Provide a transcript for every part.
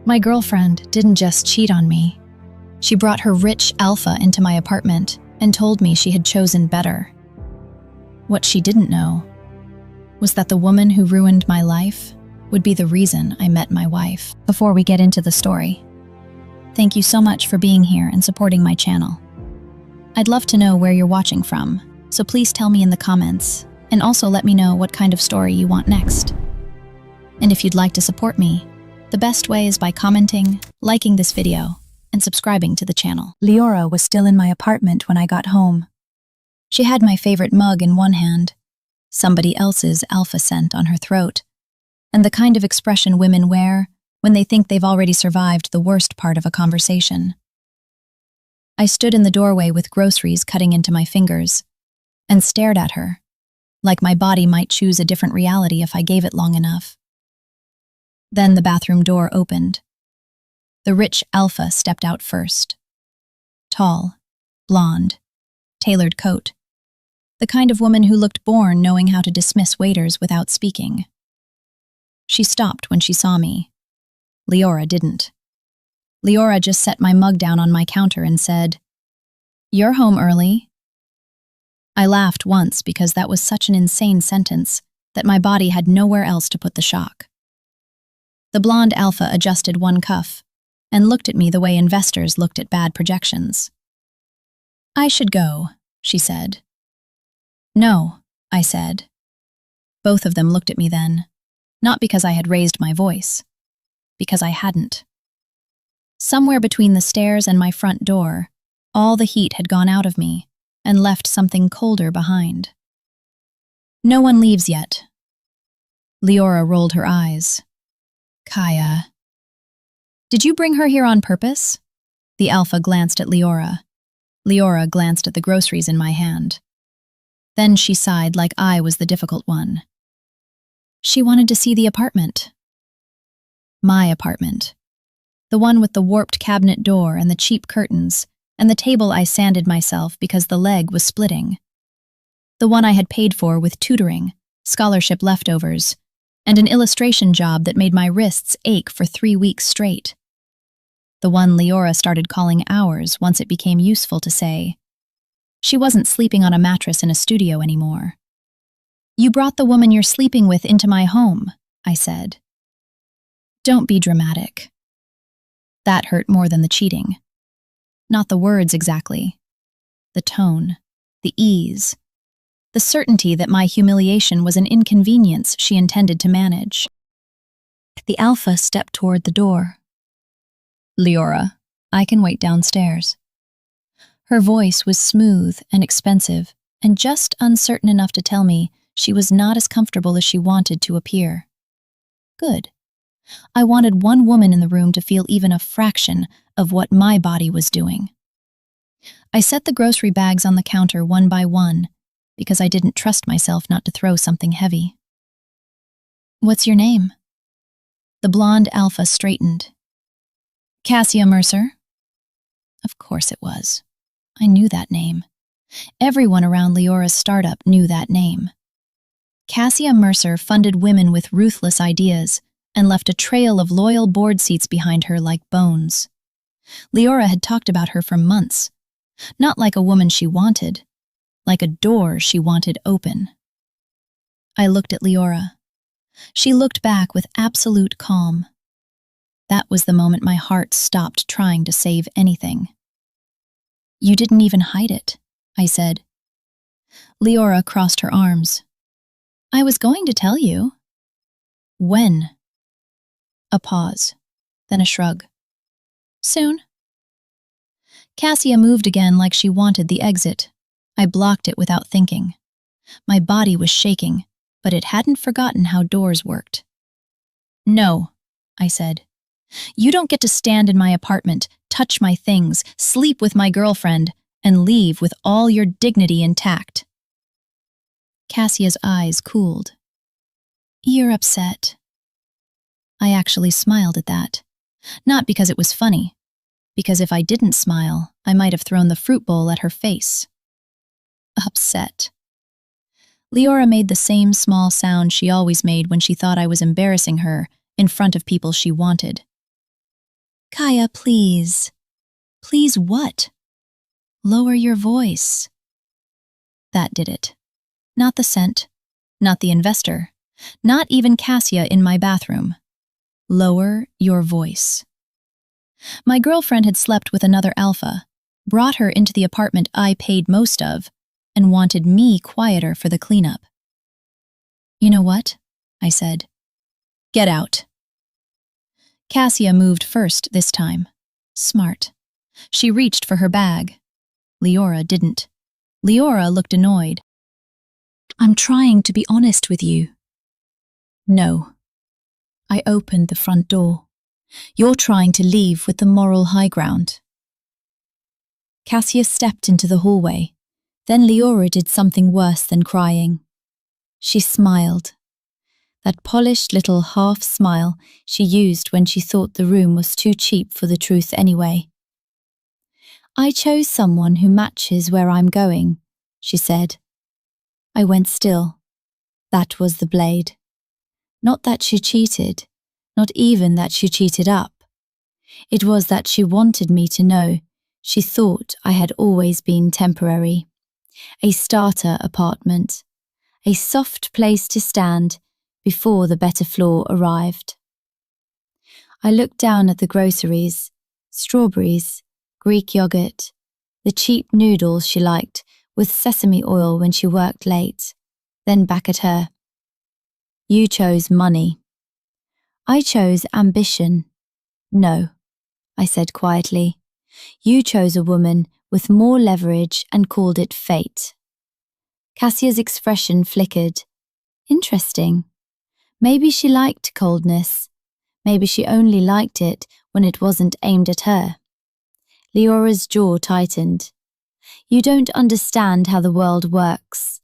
My girlfriend didn't just cheat on me. She brought her rich alpha into my apartment and told me she had chosen better. What she didn't know was that the woman who ruined my life would be the reason I met my wife. Before we get into the story, thank you so much for being here and supporting my channel. I'd love to know where you're watching from, so please tell me in the comments, and also let me know what kind of story you want next. And if you'd like to support me, the best way is by commenting, liking this video, and subscribing to the channel. Leora was still in my apartment when I got home. She had my favorite mug in one hand, somebody else's alpha scent on her throat, and the kind of expression women wear when they think they've already survived the worst part of a conversation. I stood in the doorway with groceries cutting into my fingers and stared at her, like my body might choose a different reality if I gave it long enough. Then the bathroom door opened. The rich alpha stepped out first. Tall, blonde, tailored coat. The kind of woman who looked born knowing how to dismiss waiters without speaking. She stopped when she saw me. Leora didn't. Leora just set my mug down on my counter and said, "You're home early." I laughed once because that was such an insane sentence that my body had nowhere else to put the shock. The blonde alpha adjusted one cuff and looked at me the way investors looked at bad projections. "I should go," she said. "No," I said. Both of them looked at me then, not because I had raised my voice, because I hadn't. Somewhere between the stairs and my front door, all the heat had gone out of me and left something colder behind. "No one leaves yet." Leora rolled her eyes. "Kaia. Did you bring her here on purpose?" The alpha glanced at Leora. Leora glanced at the groceries in my hand. Then she sighed like I was the difficult one. "She wanted to see the apartment." My apartment. The one with the warped cabinet door and the cheap curtains, and the table I sanded myself because the leg was splitting. The one I had paid for with tutoring, scholarship leftovers, and an illustration job that made my wrists ache for 3 weeks straight. The one Leora started calling ours once it became useful to say. She wasn't sleeping on a mattress in a studio anymore. "You brought the woman you're sleeping with into my home," I said. "Don't be dramatic." That hurt more than the cheating. Not the words exactly. The tone, the ease, the certainty that my humiliation was an inconvenience she intended to manage. The alpha stepped toward the door. "Leora, I can wait downstairs." Her voice was smooth and expensive, and just uncertain enough to tell me she was not as comfortable as she wanted to appear. Good. I wanted one woman in the room to feel even a fraction of what my body was doing. I set the grocery bags on the counter one by one, because I didn't trust myself not to throw something heavy. "What's your name?" The blonde alpha straightened. "Kaia Mercer." Of course it was. I knew that name. Everyone around Leora's startup knew that name. Kaia Mercer funded women with ruthless ideas and left a trail of loyal board seats behind her like bones. Leora had talked about her for months, not like a woman she wanted, like a door she wanted open. I looked at Leora. She looked back with absolute calm. That was the moment my heart stopped trying to save anything. "You didn't even hide it," I said. Leora crossed her arms. "I was going to tell you." "When?" A pause, then a shrug. "Soon." Kaia moved again like she wanted the exit. I blocked it without thinking. My body was shaking, but it hadn't forgotten how doors worked. "No," I said. "You don't get to stand in my apartment, touch my things, sleep with my girlfriend, and leave with all your dignity intact." Kaia's eyes cooled. "You're upset." I actually smiled at that. Not because it was funny, because if I didn't smile, I might have thrown the fruit bowl at her face. Upset. Leora made the same small sound she always made when she thought I was embarrassing her in front of people she wanted. Kaia, please. Please what? Lower your voice. That did it. Not the scent, not the investor, not even Cassia in my bathroom. Lower your voice. My girlfriend had slept with another alpha, brought her into the apartment I paid most of, and wanted me quieter for the cleanup. You know what? I said. Get out. Cassia moved first this time. Smart. She reached for her bag. Leora didn't. Leora looked annoyed. I'm trying to be honest with you. No. I opened the front door. You're trying to leave with the moral high ground. Cassia stepped into the hallway. Then Leora did something worse than crying. She smiled. That polished little half smile she used when she thought the room was too cheap for the truth anyway. I chose someone who matches where I'm going, she said. I went still. That was the blade. Not that she cheated, not even that she cheated up. It was that she wanted me to know she thought I had always been temporary. A starter apartment. A soft place to stand before the better floor arrived. I looked down at the groceries, strawberries, Greek yogurt, the cheap noodles she liked with sesame oil when she worked late, then back at her. You chose money. I chose ambition. No, I said quietly. You chose a woman with more leverage and called it fate. Cassia's expression flickered. Interesting. Maybe she liked coldness. Maybe she only liked it when it wasn't aimed at her. Leora's jaw tightened. You don't understand how the world works.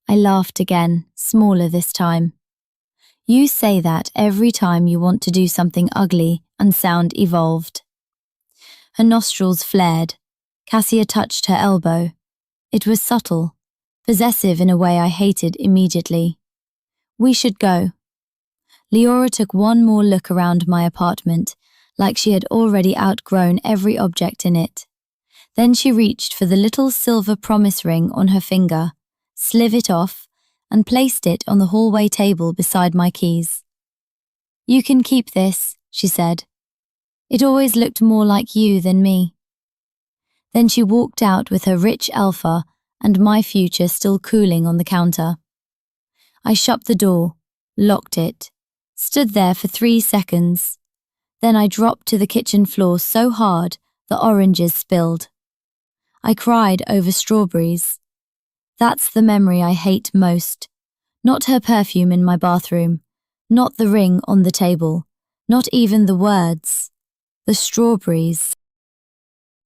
I laughed again, smaller this time. You say that every time you want to do something ugly and sound evolved. Her nostrils flared. Cassia touched her elbow. It was subtle, possessive in a way I hated immediately. We should go. Leora took one more look around my apartment, like she had already outgrown every object in it. Then she reached for the little silver promise ring on her finger, sliv it off, and placed it on the hallway table beside my keys. You can keep this, she said. It always looked more like you than me. Then she walked out with her rich alpha and my future still cooling on the counter. I shut the door, locked it, stood there for 3 seconds. Then I dropped to the kitchen floor so hard the oranges spilled. I cried over strawberries. That's the memory I hate most. Not her perfume in my bathroom, not the ring on the table, not even the words. The strawberries.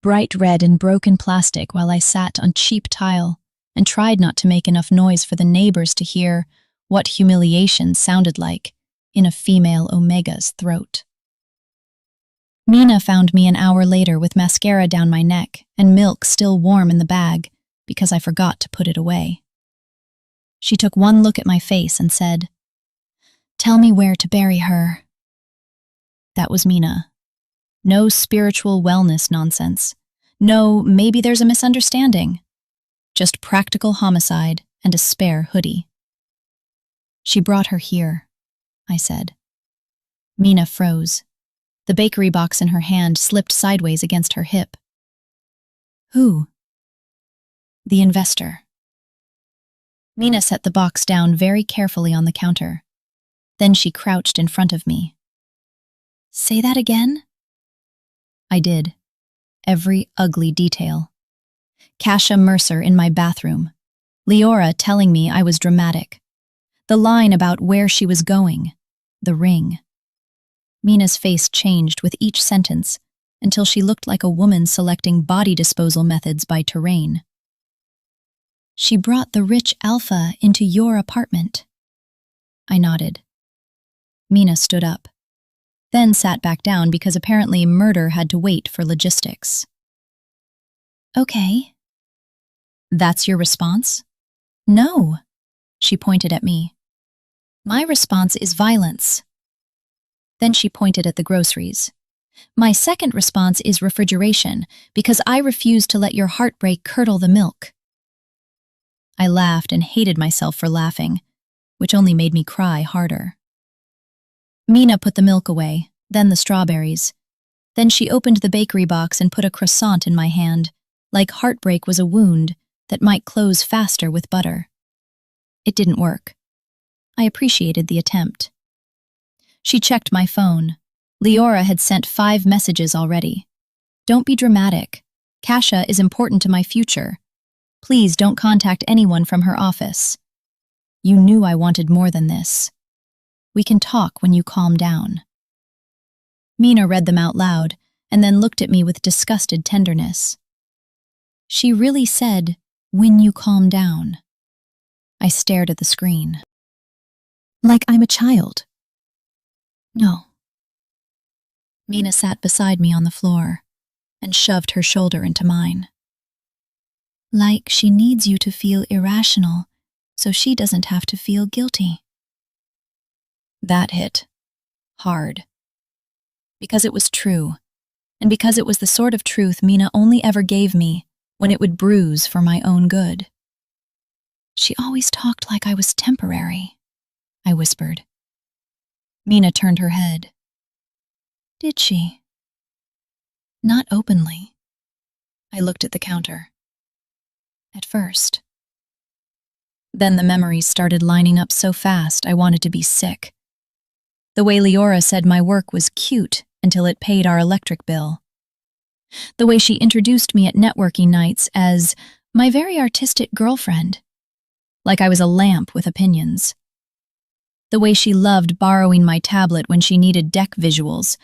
Bright red and broken plastic while I sat on cheap tile and tried not to make enough noise for the neighbors to hear what humiliation sounded like in a female Omega's throat. Mina found me an hour later with mascara down my neck and milk still warm in the bag because I forgot to put it away. She took one look at my face and said, "Tell me where to bury her." That was Mina. No spiritual wellness nonsense. No, maybe there's a misunderstanding. Just practical homicide and a spare hoodie. She brought her here, I said. Mina froze. The bakery box in her hand slipped sideways against her hip. Who? The investor. Mina set the box down very carefully on the counter. Then she crouched in front of me. Say that again? I did. Every ugly detail. Kasia Mercer in my bathroom. Leora telling me I was dramatic. The line about where she was going. The ring. Mina's face changed with each sentence until she looked like a woman selecting body disposal methods by terrain. She brought the rich alpha into your apartment. I nodded. Mina stood up, then sat back down because apparently murder had to wait for logistics. Okay. That's your response? No, she pointed at me. My response is violence. Then she pointed at the groceries. My second response is refrigeration, because I refuse to let your heartbreak curdle the milk. I laughed and hated myself for laughing, which only made me cry harder. Mina put the milk away, then the strawberries. Then she opened the bakery box and put a croissant in my hand, like heartbreak was a wound that might close faster with butter. It didn't work. I appreciated the attempt. She checked my phone. Leora had sent 5 messages already. Don't be dramatic. Kaia is important to my future. Please don't contact anyone from her office. You knew I wanted more than this. We can talk when you calm down. Mina read them out loud and then looked at me with disgusted tenderness. She really said, "When you calm down." I stared at the screen. Like I'm a child. No. Mina sat beside me on the floor and shoved her shoulder into mine. Like she needs you to feel irrational so she doesn't have to feel guilty. That hit hard. Because it was true, and because it was the sort of truth Mina only ever gave me when it would bruise for my own good. She always talked like I was temporary, I whispered. Mina turned her head. Did she? Not openly. I looked at the counter. At first. Then the memories started lining up so fast I wanted to be sick. The way Leora said my work was cute until it paid our electric bill. The way she introduced me at networking nights as my very artistic girlfriend, like I was a lamp with opinions. The way she loved borrowing my tablet when she needed deck visuals,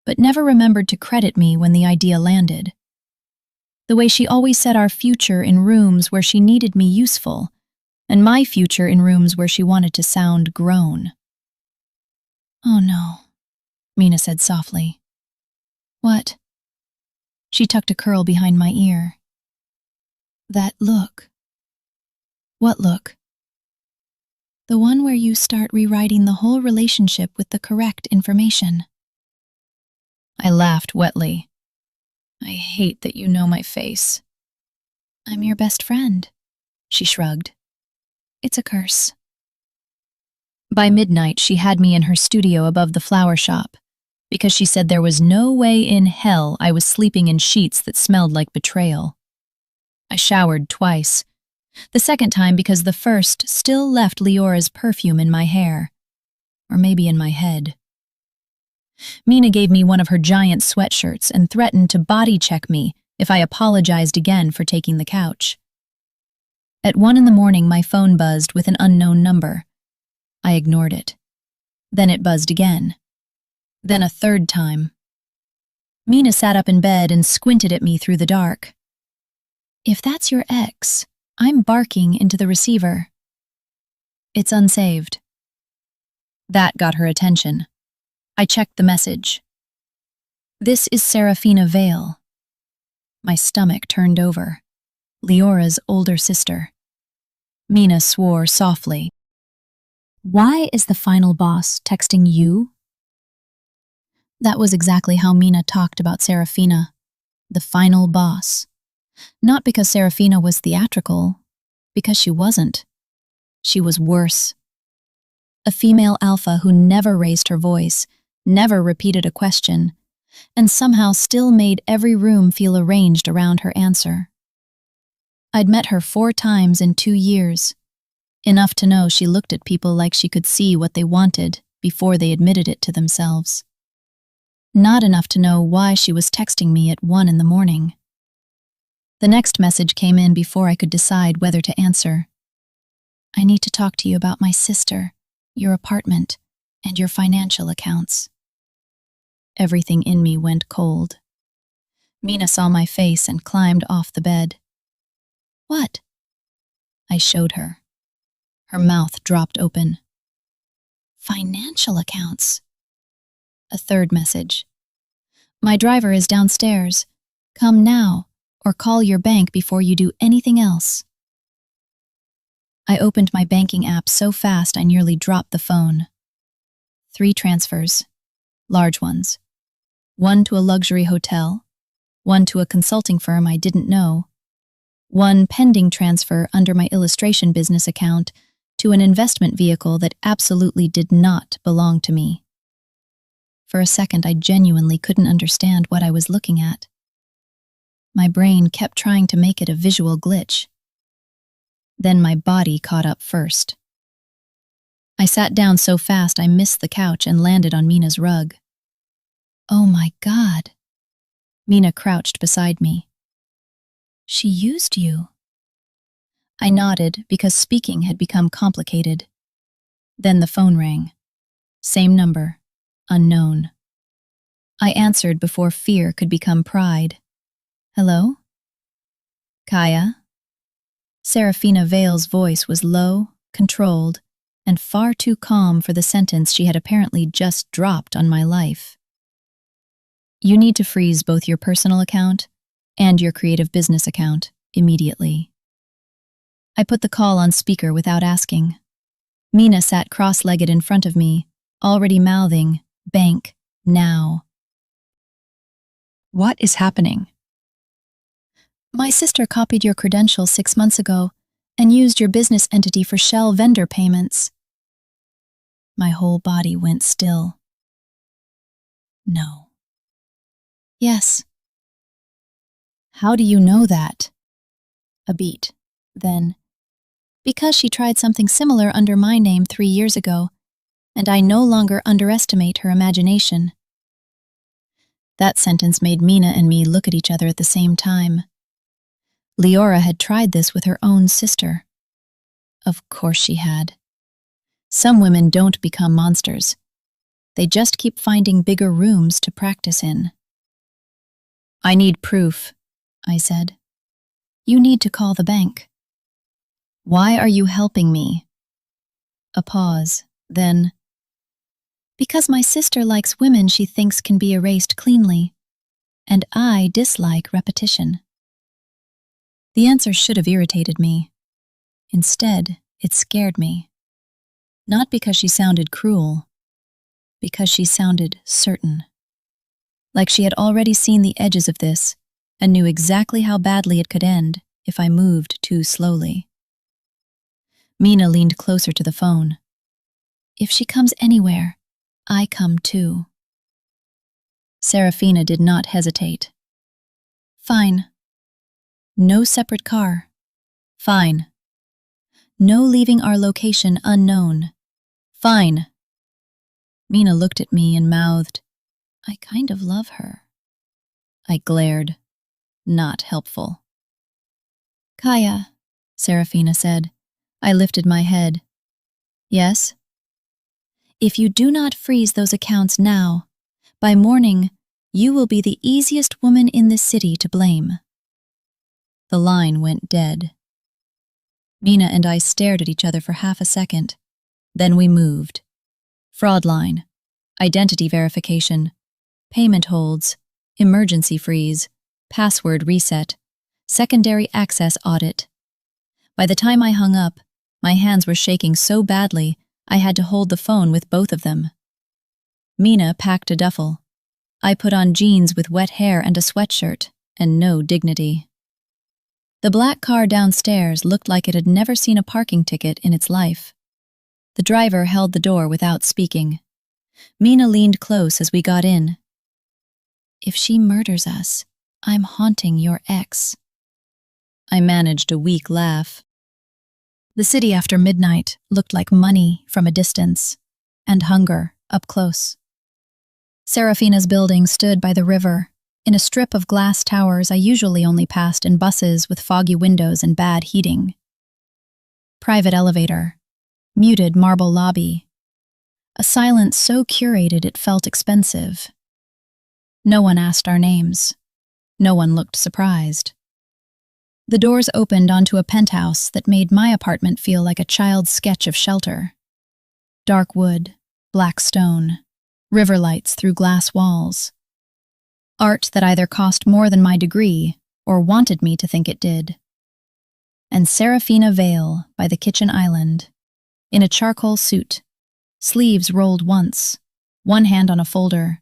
but never remembered to credit me when the idea landed. The way she always set our future in rooms where she needed me useful, and my future in rooms where she wanted to sound grown. Oh no, Mina said softly. What? She tucked a curl behind my ear. That look. What look? The one where you start rewriting the whole relationship with the correct information. I laughed wetly. I hate that you know my face. I'm your best friend, she shrugged. It's a curse. By midnight, she had me in her studio above the flower shop, because she said there was no way in hell I was sleeping in sheets that smelled like betrayal. I showered twice. The second time because the first still left Leora's perfume in my hair, or maybe in my head. Mina gave me one of her giant sweatshirts and threatened to body check me if I apologized again for taking the couch. At 1 a.m, my phone buzzed with an unknown number. I ignored it. Then it buzzed again. Then a third time. Mina sat up in bed and squinted at me through the dark. If that's your ex, I'm barking into the receiver. It's unsaved. That got her attention. I checked the message. This is Serafina Vale. My stomach turned over. Leora's older sister. Mina swore softly. Why is the final boss texting you? That was exactly how Mina talked about Serafina. The final boss. Not because Serafina was theatrical, because she wasn't. She was worse. A female alpha who never raised her voice, never repeated a question, and somehow still made every room feel arranged around her answer. I'd met her 4 times in 2 years, enough to know she looked at people like she could see what they wanted before they admitted it to themselves. Not enough to know why she was texting me at 1 a.m. The next message came in before I could decide whether to answer. I need to talk to you about my sister, your apartment, and your financial accounts. Everything in me went cold. Mina saw my face and climbed off the bed. What? I showed her. Her mouth dropped open. Financial accounts. A third message. My driver is downstairs. Come now, or call your bank before you do anything else. I opened my banking app so fast I nearly dropped the phone. 3 transfers. Large ones. One to a luxury hotel, one to a consulting firm I didn't know, one pending transfer under my illustration business account to an investment vehicle that absolutely did not belong to me. For a second, I genuinely couldn't understand what I was looking at. My brain kept trying to make it a visual glitch. Then my body caught up first. I sat down so fast I missed the couch and landed on Mina's rug. Oh my God. Mina crouched beside me. She used you. I nodded because speaking had become complicated. Then the phone rang. Same number, unknown. I answered before fear could become pride. Hello? Kaia? Serafina Vale's voice was low, controlled, and far too calm for the sentence she had apparently just dropped on my life. You need to freeze both your personal account and your creative business account immediately. I put the call on speaker without asking. Mina sat cross-legged in front of me, already mouthing, "Bank, now." What is happening? My sister copied your credentials 6 months ago and used your business entity for shell vendor payments. My whole body went still. No. Yes. How do you know that? A beat. Then, because she tried something similar under my name 3 years ago, and I no longer underestimate her imagination. That sentence made Mina and me look at each other at the same time. Leora had tried this with her own sister. Of course she had. Some women don't become monsters. They just keep finding bigger rooms to practice in. I need proof, I said. You need to call the bank. Why are you helping me? A pause, then, because my sister likes women she thinks can be erased cleanly, and I dislike repetition. The answer should have irritated me. Instead, it scared me. Not because she sounded cruel, because she sounded certain. Like she had already seen the edges of this and knew exactly how badly it could end if I moved too slowly. Mina leaned closer to the phone. If she comes anywhere, I come too. Serafina did not hesitate. Fine. No separate car. Fine. No leaving our location unknown. Fine. Mina looked at me and mouthed, I kind of love her. I glared. Not helpful. Kaia, Serafina said. I lifted my head. Yes? If you do not freeze those accounts now, by morning, you will be the easiest woman in this city to blame. The line went dead. Mina and I stared at each other for half a second. Then we moved. Fraud line, identity verification, payment holds, emergency freeze, password reset, secondary access audit. By the time I hung up, my hands were shaking so badly I had to hold the phone with both of them. Mina packed a duffel. I put on jeans with wet hair and a sweatshirt, and no dignity. The black car downstairs looked like it had never seen a parking ticket in its life. The driver held the door without speaking. Mina leaned close as we got in. If she murders us, I'm haunting your ex. I managed a weak laugh. The city after midnight looked like money from a distance, and hunger up close. Serafina's building stood by the river, in a strip of glass towers I usually only passed in buses with foggy windows and bad heating. Private elevator, muted marble lobby, a silence so curated it felt expensive. No one asked our names. No one looked surprised. The doors opened onto a penthouse that made my apartment feel like a child's sketch of shelter. Dark wood, black stone, river lights through glass walls. Art that either cost more than my degree or wanted me to think it did. And Serafina Vale by the kitchen island, in a charcoal suit, sleeves rolled once, one hand on a folder,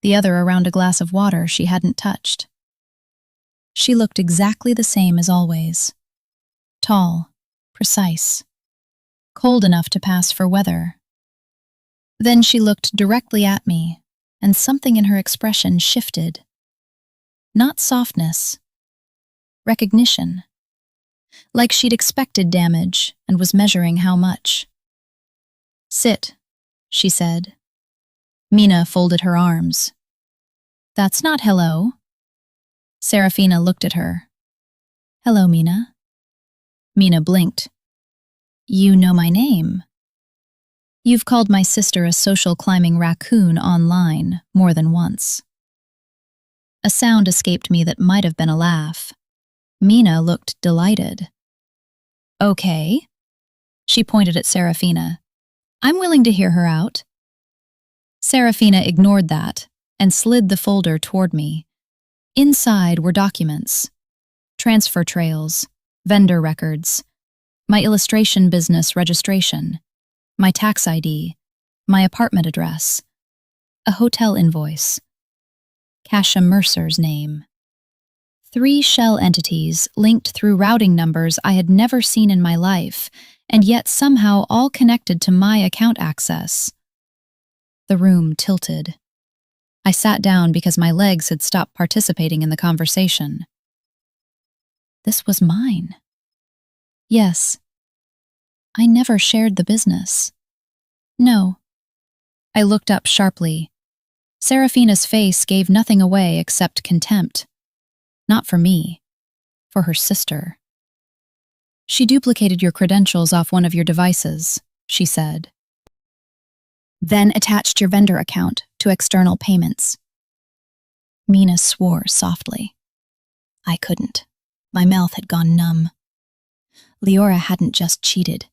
the other around a glass of water she hadn't touched. She looked exactly the same as always. Tall, precise, cold enough to pass for weather. Then she looked directly at me, and something in her expression shifted. Not softness, recognition. Like she'd expected damage and was measuring how much. "Sit," she said. Mina folded her arms. "That's not hello." Serafina looked at her. "Hello, Mina." Mina blinked. "You know my name. You've called my sister a social climbing raccoon online more than once." A sound escaped me that might have been a laugh. Mina looked delighted. "Okay." She pointed at Serafina. "I'm willing to hear her out." Serafina ignored that and slid the folder toward me. Inside were documents, transfer trails, vendor records, my illustration business registration, my tax ID, my apartment address, a hotel invoice, Kasia Mercer's name. 3 shell entities linked through routing numbers I had never seen in my life, and yet somehow all connected to my account access. The room tilted. I sat down because my legs had stopped participating in the conversation. This was mine. Yes. I never shared the business. No. I looked up sharply. Serafina's face gave nothing away except contempt. Not for me, for her sister. "She duplicated your credentials off one of your devices," she said. "Then attached your vendor account to external payments." Mina swore softly. I couldn't. My mouth had gone numb. Leora hadn't just cheated.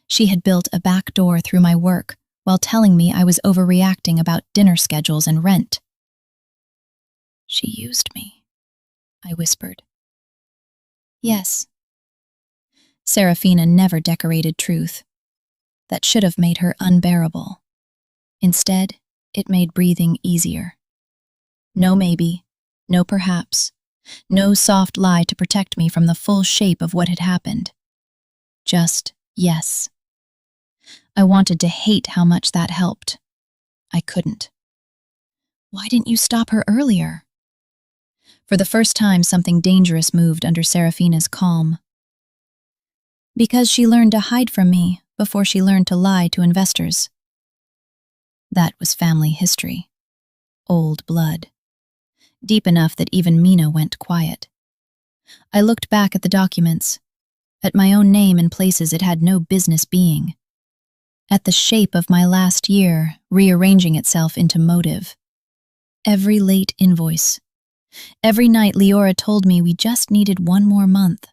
She had built a back door through my work while telling me I was overreacting about dinner schedules and rent. "She used me," I whispered. "Yes." Serafina never decorated truth. That should have made her unbearable. Instead, it made breathing easier. No maybe, no perhaps, no soft lie to protect me from the full shape of what had happened. Just yes. I wanted to hate how much that helped. I couldn't. "Why didn't you stop her earlier?" For the first time, something dangerous moved under Serafina's calm. "Because she learned to hide from me before she learned to lie to investors." That was family history. Old blood. Deep enough that even Mina went quiet. I looked back at the documents, at my own name in places it had no business being, at the shape of my last year rearranging itself into motive. Every late invoice. Every night Leora told me we just needed one more month.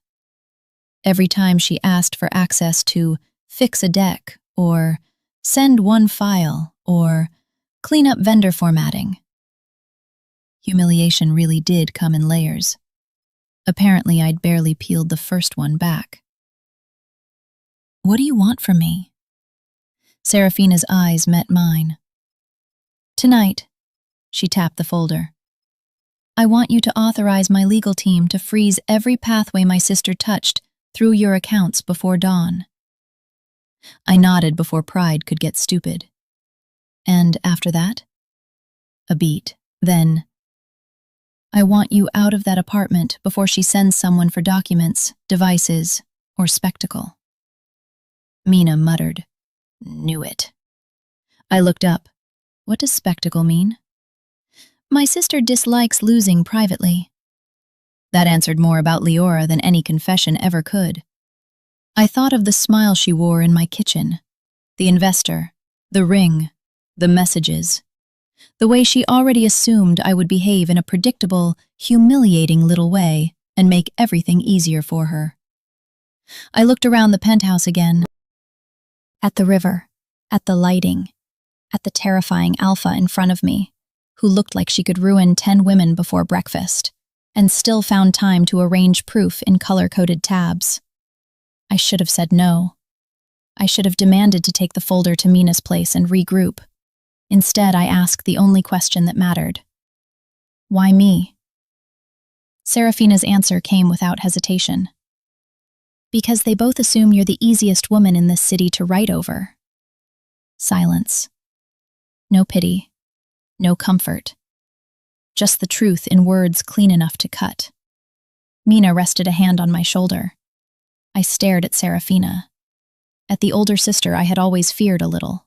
Every time she asked for access to fix a deck, or send one file, or clean up vendor formatting. Humiliation really did come in layers. Apparently, I'd barely peeled the first one back. "What do you want from me?" Serafina's eyes met mine. "Tonight," she tapped the folder, "I want you to authorize my legal team to freeze every pathway my sister touched through your accounts before dawn." I nodded before pride could get stupid. "And after that?" A beat. Then, "I want you out of that apartment before she sends someone for documents, devices, or spectacle." Mina muttered, "Knew it." I looked up. What does spectacle mean? "My sister dislikes losing privately." That answered more about Leora than any confession ever could. I thought of the smile she wore in my kitchen, the investor, the ring, the messages, the way she already assumed I would behave in a predictable, humiliating little way and make everything easier for her. I looked around the penthouse again, at the river, at the lighting, at the terrifying Alpha in front of me, who looked like she could ruin 10 women before breakfast, and still found time to arrange proof in color-coded tabs. I should have said no. I should have demanded to take the folder to Mina's place and regroup. Instead, I asked the only question that mattered. Why me? Serafina's answer came without hesitation. Because they both assume you're the easiest woman in this city to write over. Silence. No pity. No comfort. Just the truth in words clean enough to cut. Mina rested a hand on my shoulder. I stared at Serafina. At the older sister I had always feared a little.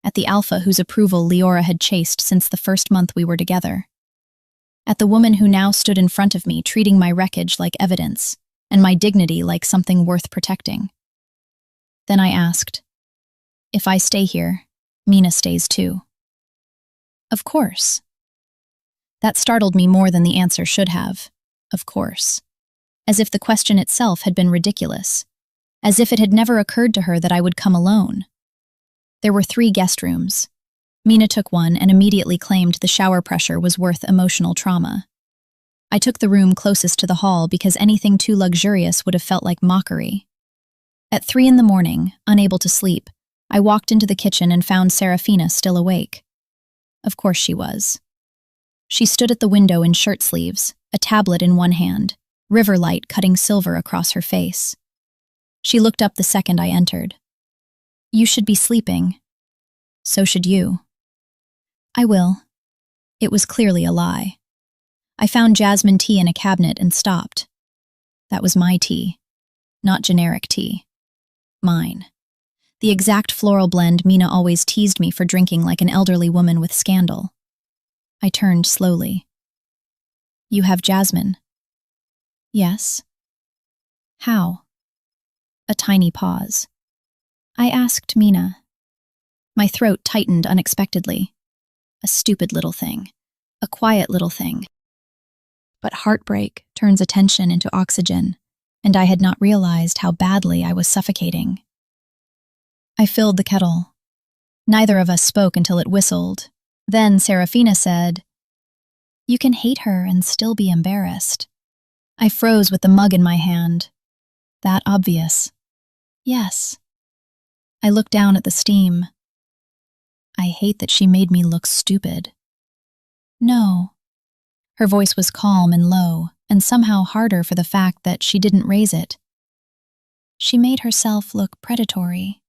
At the alpha whose approval Leora had chased since the first month we were together. At the woman who now stood in front of me, treating my wreckage like evidence, and my dignity like something worth protecting. Then I asked, if I stay here, Mina stays too. Of course. That startled me more than the answer should have. Of course. As if the question itself had been ridiculous. As if it had never occurred to her that I would come alone. There were 3 guest rooms. Mina took one and immediately claimed the shower pressure was worth emotional trauma. I took the room closest to the hall because anything too luxurious would have felt like mockery. At 3 in the morning, unable to sleep, I walked into the kitchen and found Serafina still awake. Of course she was. She stood at the window in shirt sleeves, a tablet in one hand, river light cutting silver across her face. She looked up the second I entered. You should be sleeping. So should you. I will. It was clearly a lie. I found jasmine tea in a cabinet and stopped. That was my tea, not generic tea. Mine. The exact floral blend Mina always teased me for drinking like an elderly woman with scandal. I turned slowly. You have jasmine? Yes. How? A tiny pause. I asked Mina. My throat tightened unexpectedly. A stupid little thing. A quiet little thing. But heartbreak turns attention into oxygen, and I had not realized how badly I was suffocating. I filled the kettle. Neither of us spoke until it whistled. Then Serafina said, You can hate her and still be embarrassed. I froze with the mug in my hand. That obvious. Yes. I looked down at the steam. I hate that she made me look stupid. No. Her voice was calm and low, and somehow harder for the fact that she didn't raise it. She made herself look predatory.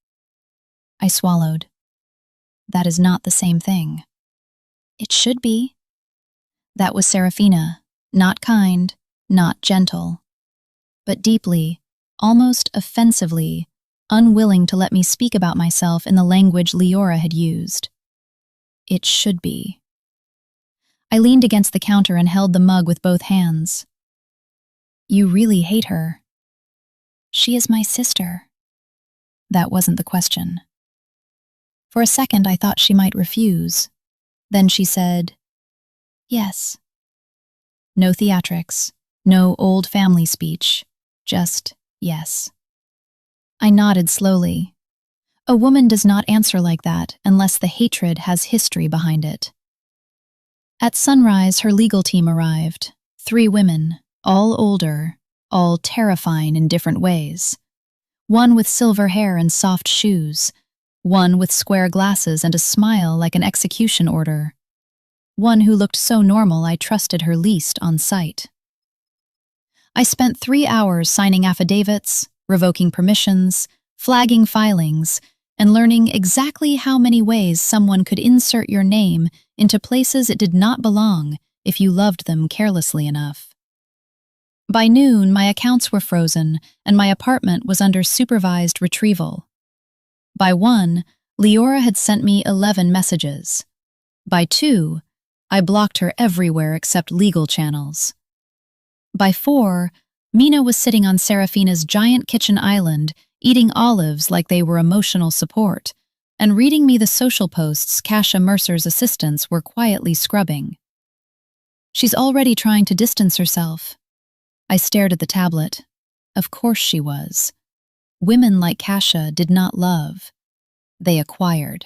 I swallowed. That is not the same thing. It should be. That was Serafina, not kind, not gentle, but deeply, almost offensively, unwilling to let me speak about myself in the language Leora had used. It should be. I leaned against the counter and held the mug with both hands. You really hate her. She is my sister. That wasn't the question. For a second I thought she might refuse. Then she said, Yes. No theatrics, no old family speech, just yes. I nodded slowly. A woman does not answer like that unless the hatred has history behind it. At sunrise, her legal team arrived. 3 women, all older, all terrifying in different ways. One with silver hair and soft shoes. One with square glasses and a smile like an execution order. One who looked so normal I trusted her least on sight. I spent 3 hours signing affidavits, revoking permissions, flagging filings, and learning exactly how many ways someone could insert your name into places it did not belong if you loved them carelessly enough. By noon, my accounts were frozen and my apartment was under supervised retrieval. By 1, Leora had sent me 11 messages. By 2, I blocked her everywhere except legal channels. By 4, Mina was sitting on Serafina's giant kitchen island, eating olives like they were emotional support, and reading me the social posts Kaia Mercer's assistants were quietly scrubbing. She's already trying to distance herself. I stared at the tablet. Of course she was. Women like Kaia did not love. They acquired.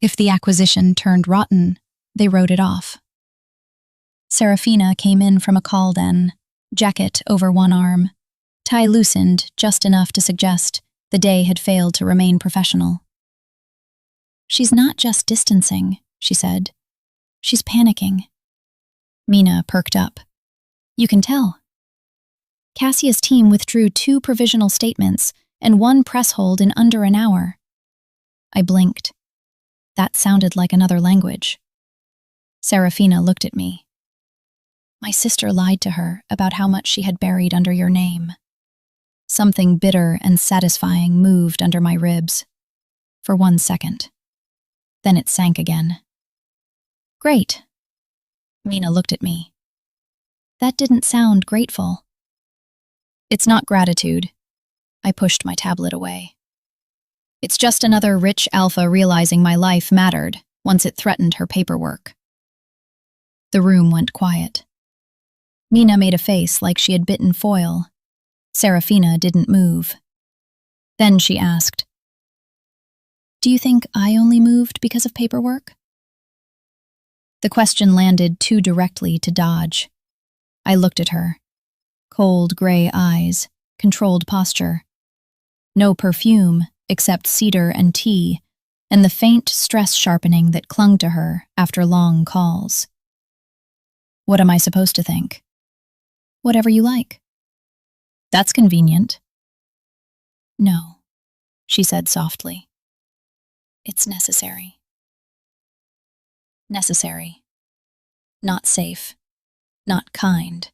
If the acquisition turned rotten, they wrote it off. Serafina came in from a call den, jacket over one arm, tie loosened just enough to suggest the day had failed to remain professional. She's not just distancing, she said. She's panicking. Mina perked up. You can tell. Cassia's team withdrew 2 provisional statements and 1 press hold in under an hour. I blinked. That sounded like another language. Serafina looked at me. My sister lied to her about how much she had buried under your name. Something bitter and satisfying moved under my ribs. For 1 second. Then it sank again. Great. Mina looked at me. That didn't sound grateful. It's not gratitude. I pushed my tablet away. It's just another rich alpha realizing my life mattered once it threatened her paperwork. The room went quiet. Mina made a face like she had bitten foil. Serafina didn't move. Then she asked, Do you think I only moved because of paperwork? The question landed too directly to dodge. I looked at her. Cold gray eyes, controlled posture. No perfume except cedar and tea, and the faint stress sharpening that clung to her after long calls. What am I supposed to think? Whatever you like. That's convenient. No, she said softly. It's necessary. Necessary. Not safe. Not kind.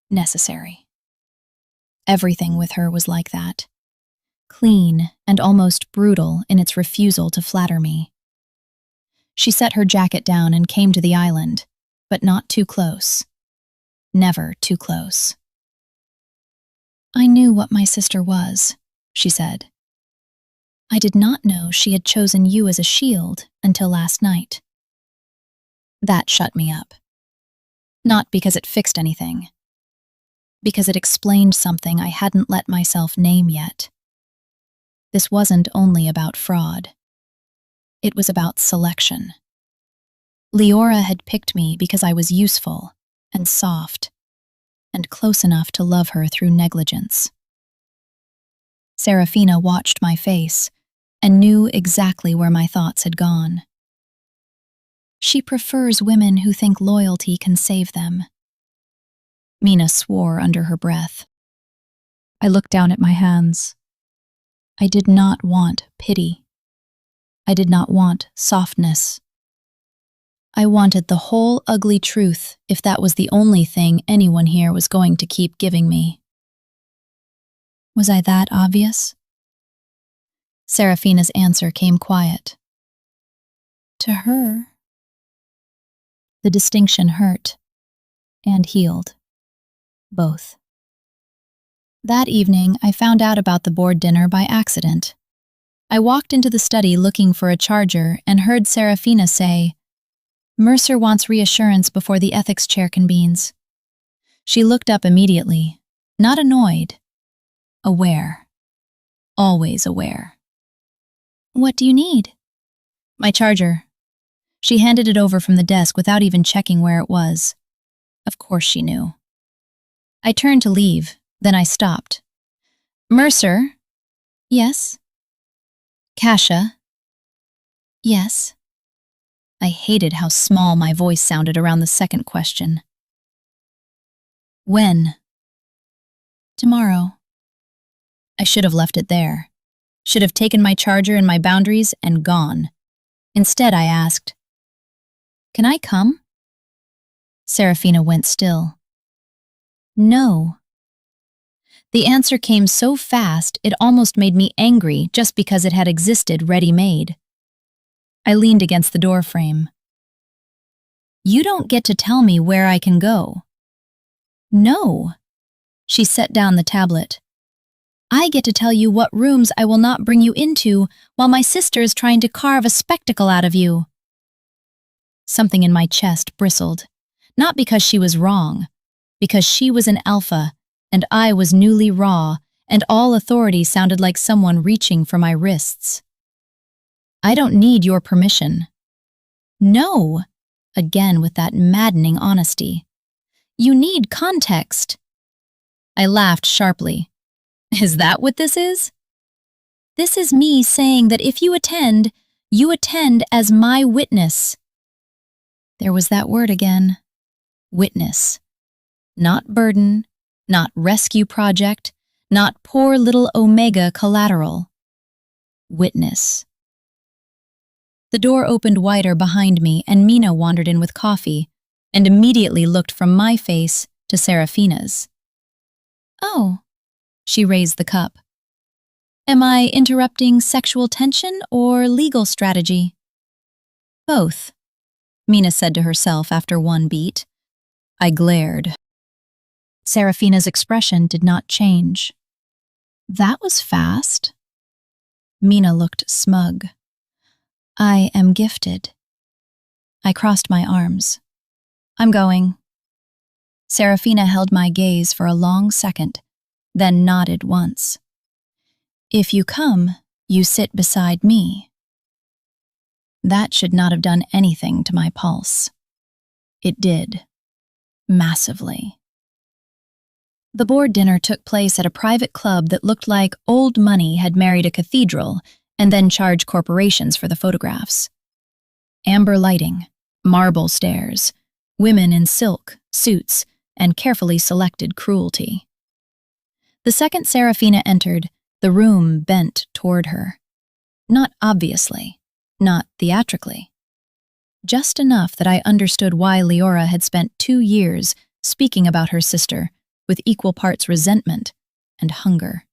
Necessary. Everything with her was like that. Clean and almost brutal in its refusal to flatter me. She set her jacket down and came to the island, but not too close. Never too close. I knew what my sister was, she said. I did not know she had chosen you as a shield until last night. That shut me up. Not because it fixed anything. Because it explained something I hadn't let myself name yet. This wasn't only about fraud. It was about selection. Leora had picked me because I was useful and soft and close enough to love her through negligence. Serafina watched my face and knew exactly where my thoughts had gone. She prefers women who think loyalty can save them. Mina swore under her breath. I looked down at my hands. I did not want pity. I did not want softness. I wanted the whole ugly truth if that was the only thing anyone here was going to keep giving me. Was I that obvious? Serafina's answer came quiet. To her, the distinction hurt and healed. Both. That evening, I found out about the board dinner by accident. I walked into the study looking for a charger and heard Serafina say, Mercer wants reassurance before the ethics chair convenes. She looked up immediately, not annoyed, aware. Always aware. What do you need? My charger. She handed it over from the desk without even checking where it was. Of course she knew. I turned to leave, then I stopped. Mercer? Yes. Kasia? Yes. I hated how small my voice sounded around the second question. When? Tomorrow. I should have left it there. Should have taken my charger and my boundaries and gone. Instead, I asked, Can I come? Serafina went still. No. The answer came so fast it almost made me angry just because it had existed ready-made. I leaned against the door frame. You don't get to tell me where I can go. No. She set down the tablet. I get to tell you what rooms I will not bring you into while my sister is trying to carve a spectacle out of you. Something in my chest bristled, not because she was wrong, because she was an alpha, and I was newly raw, and all authority sounded like someone reaching for my wrists. I don't need your permission. No, again with that maddening honesty. You need context. I laughed sharply. Is that what this is? This is me saying that if you attend, You attend as my witness." There was that word again. Witness. Not burden, not rescue project, not poor little Omega collateral. Witness. The door opened wider behind me and Mina wandered in with coffee and immediately looked from my face to Serafina's. "Oh," she raised the cup. "Am I interrupting sexual tension or legal strategy?" "Both," Mina said to herself after one beat. I glared. Serafina's expression did not change. "That was fast." Mina looked smug. "I am gifted." I crossed my arms. "I'm going." Serafina held my gaze for a long second, then nodded once. "If you come, you sit beside me." That should not have done anything to my pulse. It did. Massively. The board dinner took place at a private club that looked like old money had married a cathedral and then charged corporations for the photographs. Amber lighting, marble stairs, women in silk, suits, and carefully selected cruelty. The second Serafina entered, the room bent toward her. Not obviously, not theatrically. Just enough that I understood why Leora had spent 2 years speaking about her sister with equal parts resentment and hunger.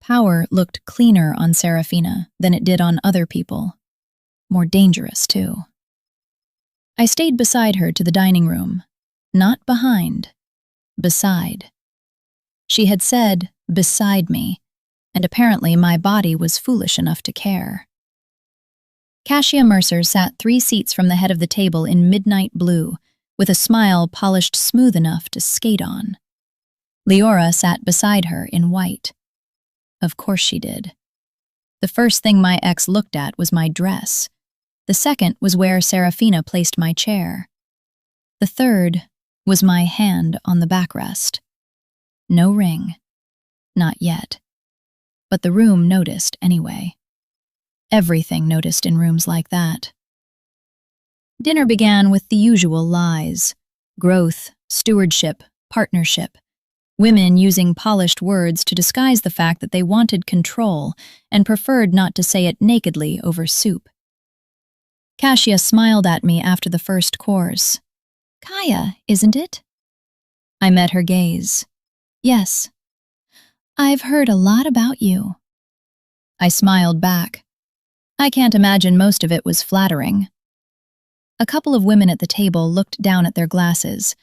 Power looked cleaner on Serafina than it did on other people. More dangerous, too. I stayed beside her to the dining room. Not behind. Beside. She had said, beside me, and apparently my body was foolish enough to care. Kaia Mercer sat 3 seats from the head of the table in midnight blue, with a smile polished smooth enough to skate on. Leora sat beside her in white. Of course she did. The first thing my ex looked at was my dress. The second was where Serafina placed my chair. The third was my hand on the backrest. No ring. Not yet. But the room noticed anyway. Everything noticed in rooms like that. Dinner began with the usual lies. Growth, stewardship, partnership. Women using polished words to disguise the fact that they wanted control and preferred not to say it nakedly over soup. Kaia smiled at me after the first course. "Kaia, isn't it?" I met her gaze. "Yes." "I've heard a lot about you." I smiled back. I can't imagine most of it was flattering. A couple of women at the table looked down at their glasses.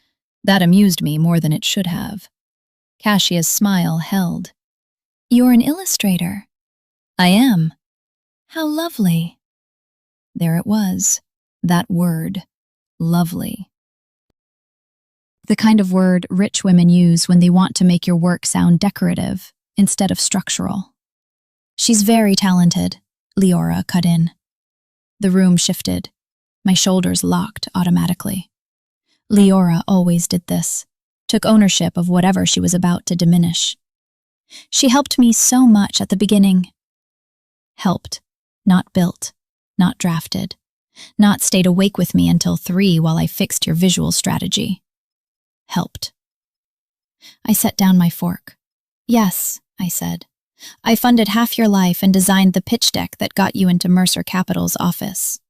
That amused me more than it should have. Kaia's smile held. "You're an illustrator." "I am." "How lovely." There it was, that word, lovely. The kind of word rich women use when they want to make your work sound decorative instead of structural. "She's very talented," Leora cut in. The room shifted. My shoulders locked automatically. Leora always did this, took ownership of whatever she was about to diminish. "She helped me so much at the beginning." Helped, not built, not drafted, not stayed awake with me until 3 while I fixed your visual strategy. Helped. I set down my fork. "Yes," I said. "I funded half your life and designed the pitch deck that got you into Mercer Capital's office."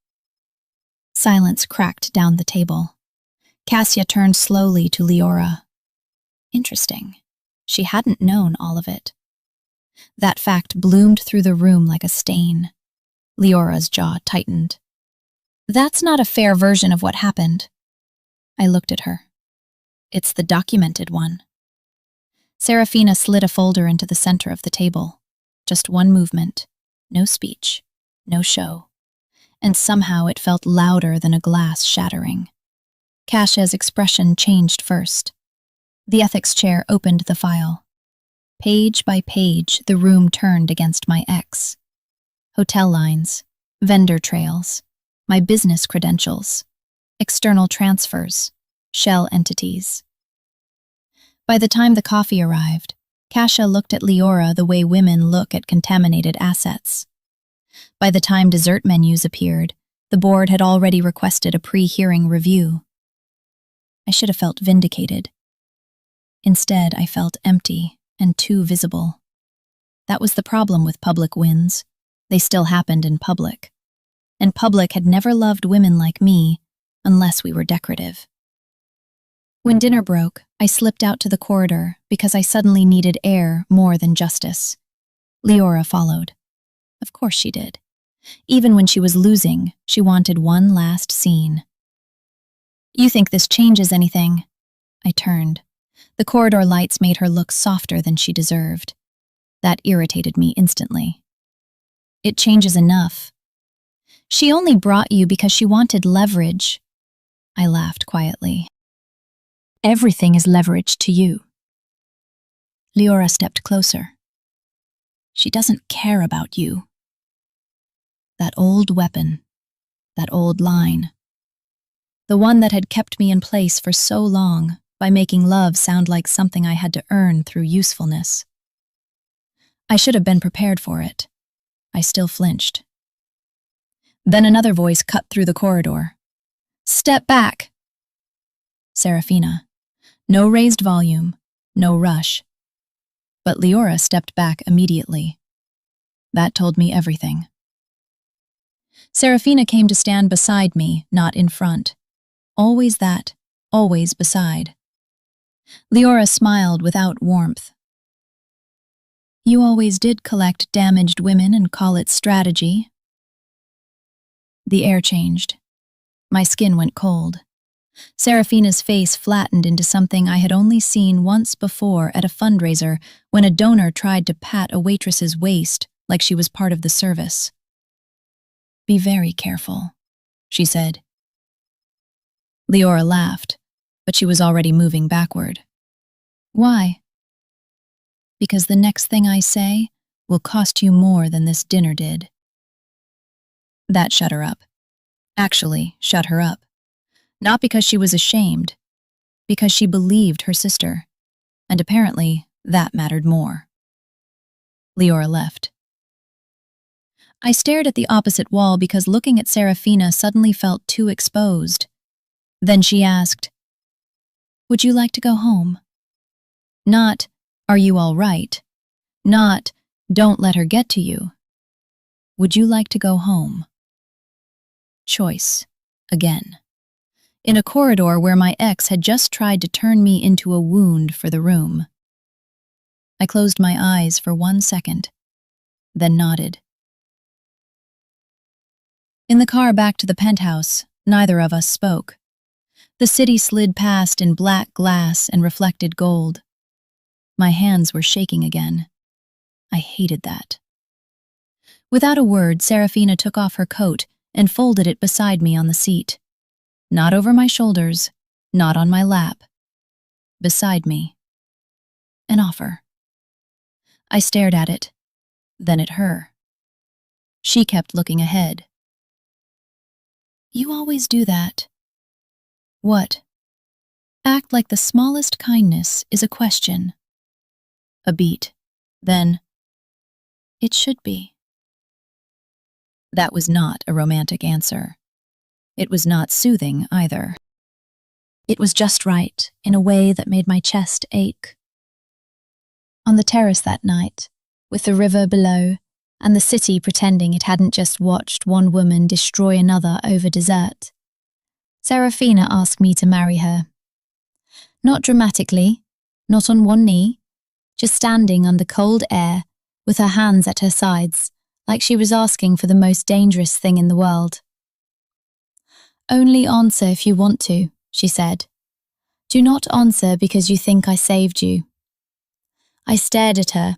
Silence cracked down the table. Kaia turned slowly to Leora. Interesting. She hadn't known all of it. That fact bloomed through the room like a stain. Leora's jaw tightened. "That's not a fair version of what happened." I looked at her. "It's the documented one." Serafina slid a folder into the center of the table. Just one movement. No speech. No show. And somehow it felt louder than a glass shattering. Kaia's expression changed first. The ethics chair opened the file. Page by page, the room turned against my ex. Hotel lines, vendor trails, my business credentials, external transfers, shell entities. By the time the coffee arrived, Kaia looked at Leora the way women look at contaminated assets. By the time dessert menus appeared, the board had already requested a pre-hearing review. I should have felt vindicated. Instead, I felt empty and too visible. That was the problem with public wins. They still happened in public. And public had never loved women like me, unless we were decorative. When dinner broke, I slipped out to the corridor because I suddenly needed air more than justice. Leora followed. Of course she did. Even when she was losing, she wanted one last scene. You think this changes anything? I turned. The corridor lights made her look softer than she deserved. That irritated me instantly. It changes enough. She only brought you because she wanted leverage. I laughed quietly. Everything is leverage to you. Leora stepped closer. She doesn't care about you. That old weapon, that old line. The one that had kept me in place for so long by making love sound like something I had to earn through usefulness. I should have been prepared for it. I still flinched. Then another voice cut through the corridor. Step back! Serafina. No raised volume, no rush. But Leora stepped back immediately. That told me everything. Serafina came to stand beside me, not in front. Always that, always beside. Leora smiled without warmth. You always did collect damaged women and call it strategy. The air changed. My skin went cold. Serafina's face flattened into something I had only seen once before at a fundraiser when a donor tried to pat a waitress's waist like she was part of the service. Be very careful, she said. Leora laughed, but she was already moving backward. Why? Because the next thing I say will cost you more than this dinner did. That shut her up. Actually, shut her up. Not because she was ashamed, because she believed her sister, and apparently that mattered more. Leora left. I stared at the opposite wall because looking at Serafina suddenly felt too exposed. Then she asked, Would you like to go home? Not, are you all right? Not, don't let her get to you. Would you like to go home? Choice, again. In a corridor where my ex had just tried to turn me into a wound for the room. I closed my eyes for 1 second, then nodded. In the car back to the penthouse, neither of us spoke. The city slid past in black glass and reflected gold. My hands were shaking again. I hated that. Without a word, Serafina took off her coat and folded it beside me on the seat. Not over my shoulders, not on my lap. Beside me. An offer. I stared at it, then at her. She kept looking ahead. You always do that. What? Act like the smallest kindness is a question. A beat. Then, it should be. That was not a romantic answer. It was not soothing either. It was just right, in a way that made my chest ache. On the terrace that night, with the river below, and the city pretending it hadn't just watched one woman destroy another over dessert, Serafina asked me to marry her. Not dramatically, not on one knee, just standing under cold air, with her hands at her sides, like she was asking for the most dangerous thing in the world. Only answer if you want to, she said. Do not answer because you think I saved you. I stared at her.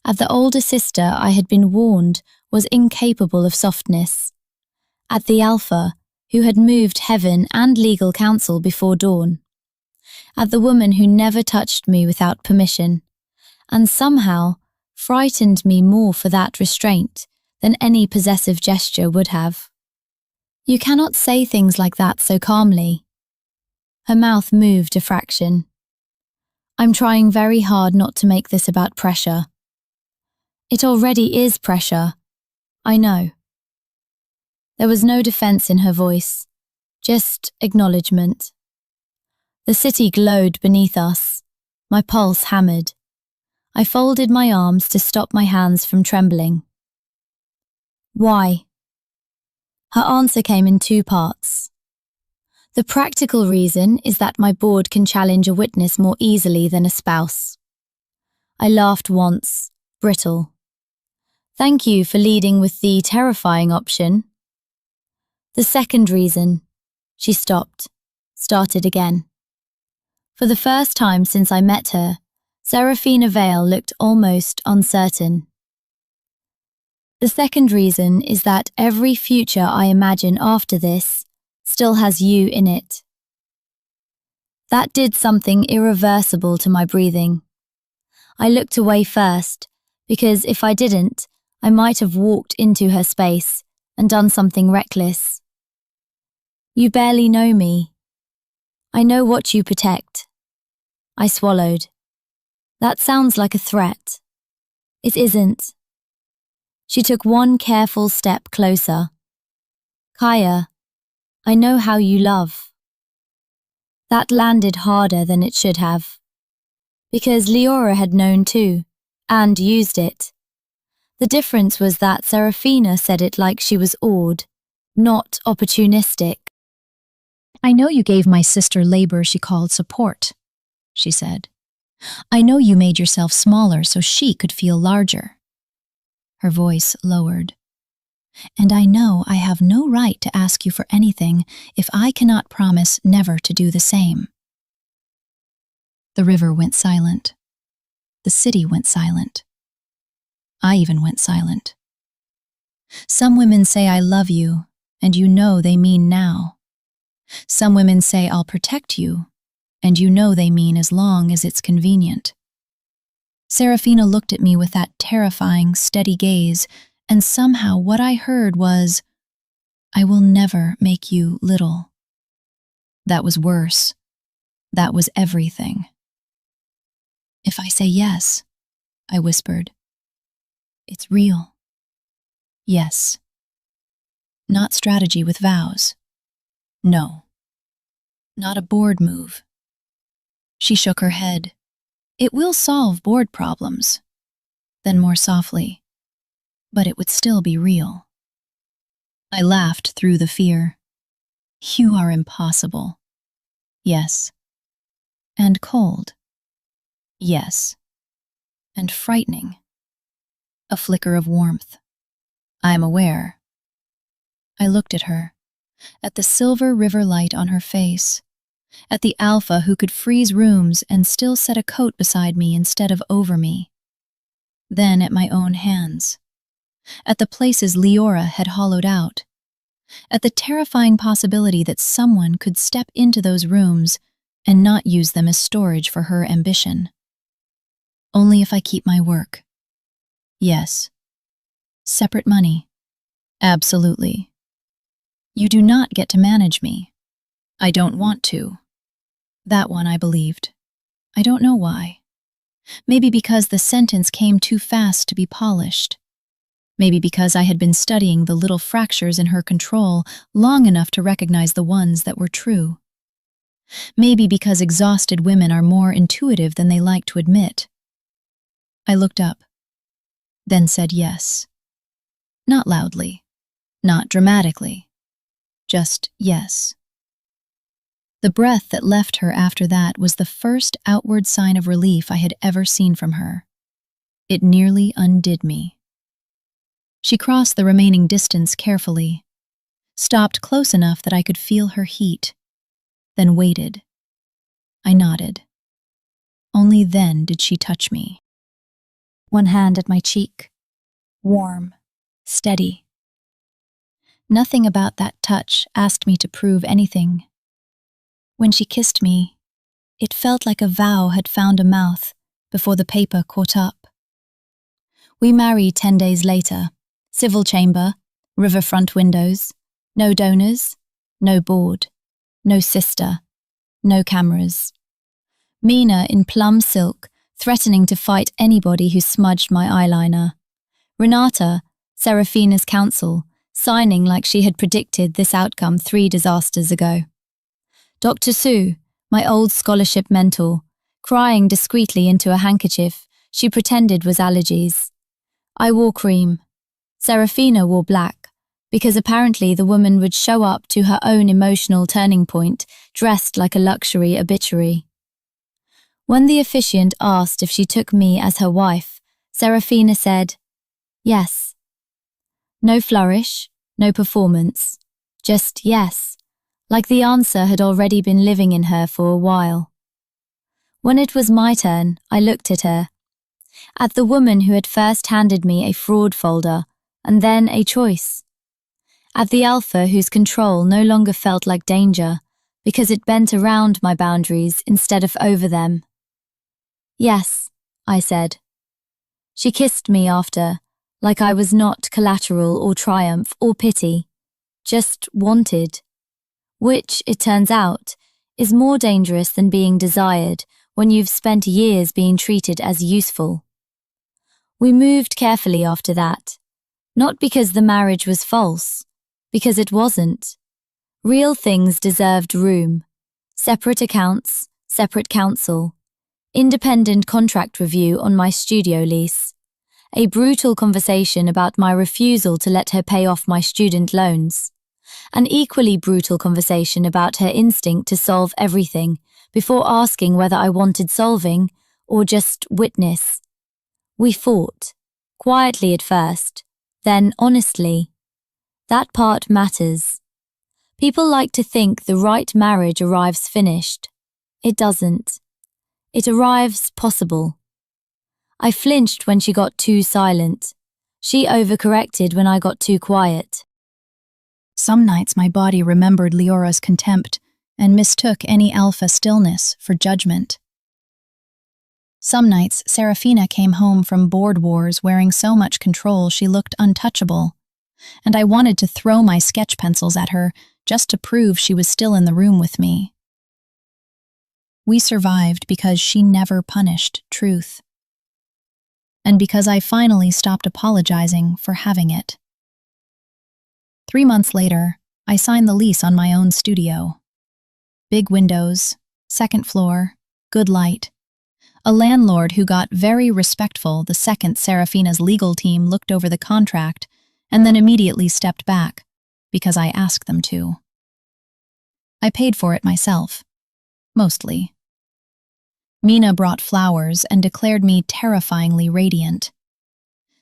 At the older sister I had been warned was incapable of softness. At the alpha, who had moved heaven and legal counsel before dawn. At the woman who never touched me without permission, and somehow frightened me more for that restraint than any possessive gesture would have. You cannot say things like that so calmly. Her mouth moved a fraction. I'm trying very hard not to make this about pressure. It already is pressure. I know. There was no defense in her voice, just acknowledgement. The city glowed beneath us. My pulse hammered. I folded my arms to stop my hands from trembling. Why? Her answer came in two parts. The practical reason is that my board can challenge a witness more easily than a spouse. I laughed once, brittle. Thank you for leading with the terrifying option. The second reason, she stopped, started again. For the first time since I met her, Serafina Vale looked almost uncertain. The second reason is that every future I imagine after this still has you in it. That did something irreversible to my breathing. I looked away first, because if I didn't, I might have walked into her space and done something reckless. You barely know me. I know what you protect. I swallowed. That sounds like a threat. It isn't. She took one careful step closer. Kaia, I know how you love. That landed harder than it should have. Because Leora had known too, and used it. The difference was that Serafina said it like she was awed, not opportunistic. I know you gave my sister labor she called support, she said. I know you made yourself smaller so she could feel larger. Her voice lowered. And I know I have no right to ask you for anything if I cannot promise never to do the same. The river went silent. The city went silent. I even went silent. Some women say I love you, and you know they mean now. Some women say I'll protect you, and you know they mean as long as it's convenient. Serafina looked at me with that terrifying, steady gaze, and somehow what I heard was, I will never make you little. That was worse. That was everything. If I say yes, I whispered. It's real. Yes. Not strategy with vows. No. Not a board move. She shook her head. It will solve board problems. Then more softly. But it would still be real. I laughed through the fear. You are impossible. Yes. And cold. Yes. And frightening. A flicker of warmth. I'm aware. I looked at her, at the silver river light on her face, at the alpha who could freeze rooms and still set a coat beside me instead of over me. Then at my own hands, at the places Leora had hollowed out, at the terrifying possibility that someone could step into those rooms and not use them as storage for her ambition. Only if I keep my work. Yes. Separate money. Absolutely. You do not get to manage me. I don't want to. That one I believed. I don't know why. Maybe because the sentence came too fast to be polished. Maybe because I had been studying the little fractures in her control long enough to recognize the ones that were true. Maybe because exhausted women are more intuitive than they like to admit. I looked up, then said yes. Not loudly, not dramatically, just yes. The breath that left her after that was the first outward sign of relief I had ever seen from her. It nearly undid me. She crossed the remaining distance carefully, stopped close enough that I could feel her heat, then waited. I nodded. Only then did she touch me. One hand at my cheek, warm, steady. Nothing about that touch asked me to prove anything. When she kissed me, it felt like a vow had found a mouth before the paper caught up. We married 10 days later, civil chamber, riverfront windows, no donors, no board, no sister, no cameras. Mina in plum silk, threatening to fight anybody who smudged my eyeliner. Renata, Serafina's counsel, signing like she had predicted this outcome 3 disasters ago. Dr. Sue, my old scholarship mentor, crying discreetly into a handkerchief she pretended was allergies. I wore cream. Serafina wore black, because apparently the woman would show up to her own emotional turning point dressed like a luxury obituary. When the officiant asked if she took me as her wife, Serafina said, "Yes." No flourish, no performance, just yes, like the answer had already been living in her for a while. When it was my turn, I looked at her, at the woman who had first handed me a fraud folder and then a choice, at the alpha whose control no longer felt like danger because it bent around my boundaries instead of over them. "Yes," I said. She kissed me after, like I was not collateral or triumph or pity, just wanted, which, it turns out, is more dangerous than being desired when you've spent years being treated as useful. We moved carefully after that, not because the marriage was false, because it wasn't. Real things deserved room, separate accounts, separate counsel, independent contract review on my studio lease, a brutal conversation about my refusal to let her pay off my student loans, an equally brutal conversation about her instinct to solve everything before asking whether I wanted solving or just witness. We fought, quietly at first, then honestly. That part matters. People like to think the right marriage arrives finished. It doesn't. It arrives possible. I flinched when she got too silent. She overcorrected when I got too quiet. Some nights my body remembered Leora's contempt and mistook any alpha stillness for judgment. Some nights Serafina came home from board wars wearing so much control she looked untouchable, and I wanted to throw my sketch pencils at her just to prove she was still in the room with me. We survived because she never punished truth, and because I finally stopped apologizing for having it. 3 months later, I signed the lease on my own studio. Big windows, 2nd floor, good light. A landlord who got very respectful the second Serafina's legal team looked over the contract and then immediately stepped back, because I asked them to. I paid for it myself, mostly. Mina brought flowers and declared me terrifyingly radiant.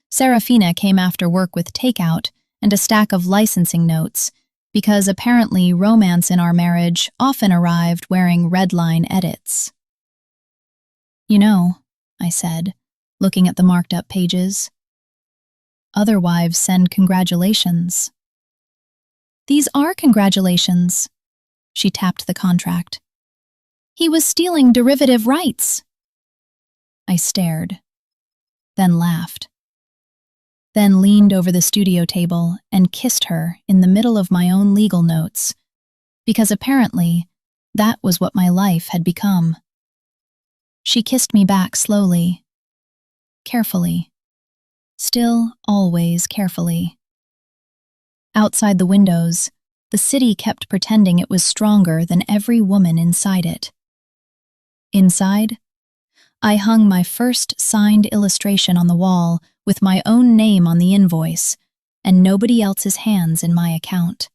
Serafina came after work with takeout and a stack of licensing notes, because apparently romance in our marriage often arrived wearing red line edits. "You know," I said, looking at the marked-up pages, "other wives send congratulations." "These are congratulations." She tapped the contract. "He was stealing derivative rights." I stared, then laughed, then leaned over the studio table and kissed her in the middle of my own legal notes, because apparently that was what my life had become. She kissed me back slowly, carefully, still always carefully. Outside the windows, the city kept pretending it was stronger than every woman inside it. Inside, I hung my first signed illustration on the wall with my own name on the invoice and nobody else's hands in my account.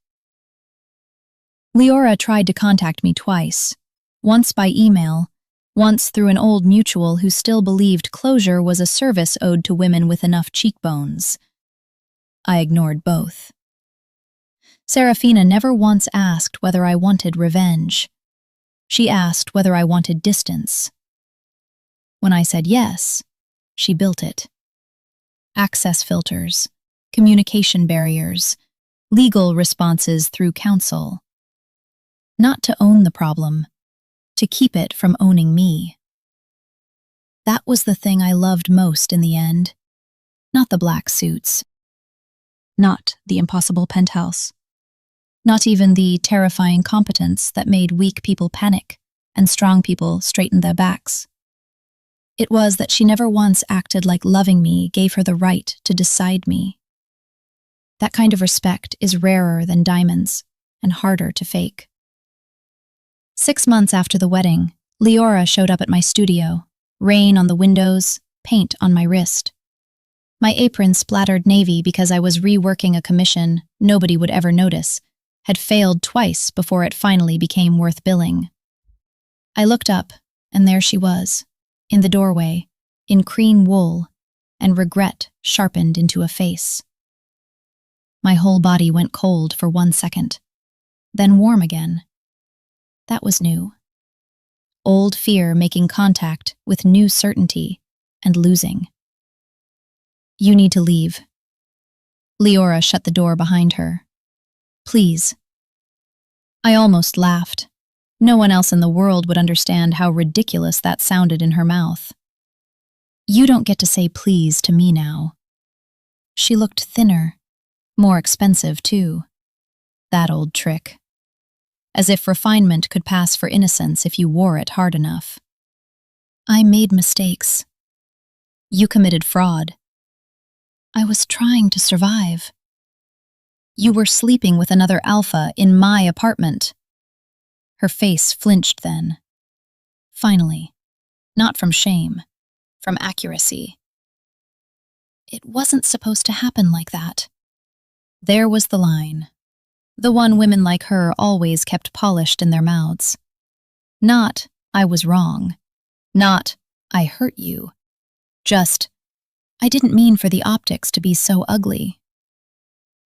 Leora tried to contact me twice, once by email, once through an old mutual who still believed closure was a service owed to women with enough cheekbones. I ignored both. Serafina never once asked whether I wanted revenge. She asked whether I wanted distance. When I said yes, she built it. Access filters, communication barriers, legal responses through counsel. Not to own the problem, to keep it from owning me. That was the thing I loved most in the end. Not the black suits. Not the impossible penthouse. Not even the terrifying competence that made weak people panic and strong people straighten their backs. It was that she never once acted like loving me gave her the right to decide me. That kind of respect is rarer than diamonds and harder to fake. 6 months after the wedding, Leora showed up at my studio, rain on the windows, paint on my wrist. My apron splattered navy because I was reworking a commission nobody would ever notice, had failed twice before it finally became worth billing. I looked up, and there she was, in the doorway, in cream wool, and regret sharpened into a face. My whole body went cold for 1 second, then warm again. That was new. Old fear making contact with new certainty and losing. You need to leave. Leora shut the door behind her. Please. I almost laughed. No one else in the world would understand how ridiculous that sounded in her mouth. You don't get to say please to me now. She looked thinner, more expensive too. That old trick. As if refinement could pass for innocence if you wore it hard enough. I made mistakes. You committed fraud. I was trying to survive. You were sleeping with another alpha in my apartment. Her face flinched then. Finally, not from shame, from accuracy. It wasn't supposed to happen like that. There was the line. The one women like her always kept polished in their mouths. Not, I was wrong. Not, I hurt you. Just, I didn't mean for the optics to be so ugly.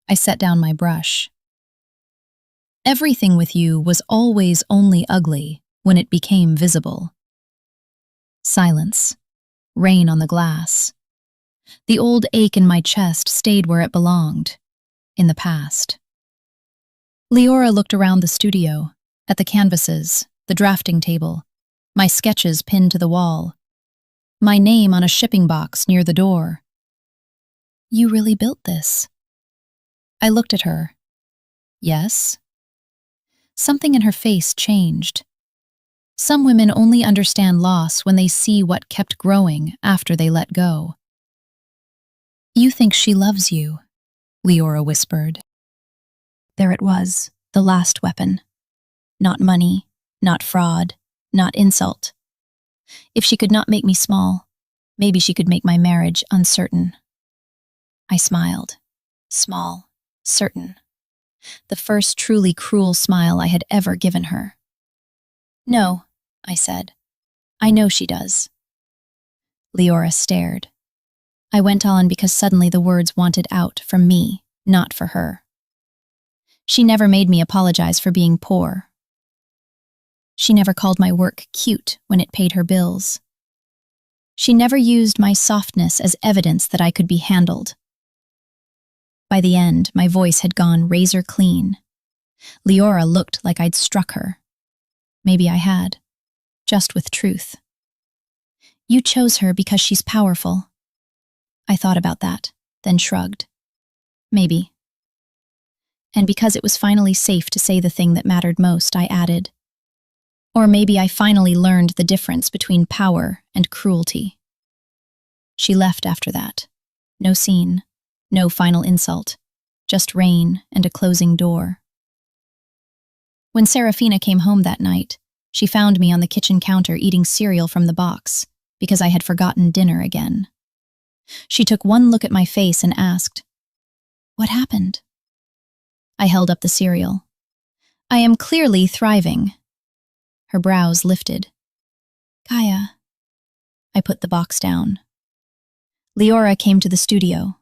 I set down my brush. Everything with you was always only ugly when it became visible. Silence. Rain on the glass. The old ache in my chest stayed where it belonged, in the past. Leora looked around the studio, at the canvases, the drafting table, my sketches pinned to the wall, my name on a shipping box near the door. You really built this? I looked at her. Yes. Something in her face changed. Some women only understand loss when they see what kept growing after they let go. You think she loves you, Leora whispered. There it was, the last weapon. Not money, not fraud, not insult. If she could not make me small, maybe she could make my marriage uncertain. I smiled. Small, certain. The first truly cruel smile I had ever given her. No, I said. I know she does. Leora stared. I went on because suddenly the words wanted out from me, not for her. She never made me apologize for being poor. She never called my work cute when it paid her bills. She never used my softness as evidence that I could be handled. By the end, my voice had gone razor clean. Leora looked like I'd struck her. Maybe I had, just with truth. You chose her because she's powerful. I thought about that, then shrugged. Maybe. And because it was finally safe to say the thing that mattered most, I added, or maybe I finally learned the difference between power and cruelty. She left after that. No scene, no final insult, just rain and a closing door. When Serafina came home that night, she found me on the kitchen counter eating cereal from the box because I had forgotten dinner again. She took one look at my face and asked, "What happened?" I held up the cereal. "I am clearly thriving." Her brows lifted. "Kaia." I put the box down. Leora came to the studio.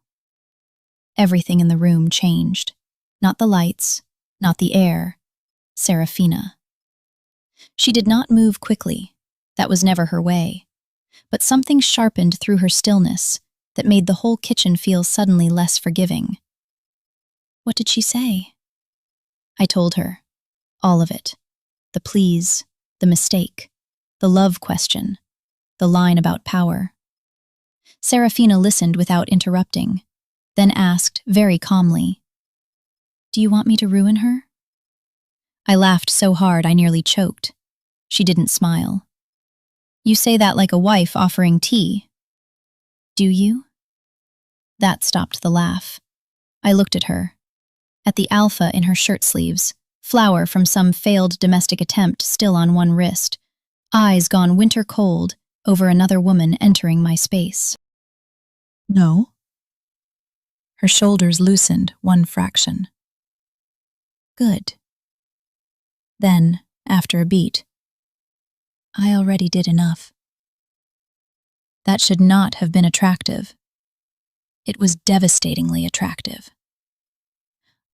Everything in the room changed. Not the lights, not the air. Serafina. She did not move quickly. That was never her way. But something sharpened through her stillness that made the whole kitchen feel suddenly less forgiving. What did she say? I told her. All of it. The please, the mistake, the love question, the line about power. Serafina listened without interrupting, then asked very calmly, "Do you want me to ruin her?" I laughed so hard I nearly choked. She didn't smile. "You say that like a wife offering tea." "Do you?" That stopped the laugh. I looked at her, at the alpha in her shirt sleeves, flour from some failed domestic attempt still on one wrist, eyes gone winter cold over another woman entering my space. No. Her shoulders loosened one fraction. Good. Then, after a beat, I already did enough. That should not have been attractive. It was devastatingly attractive.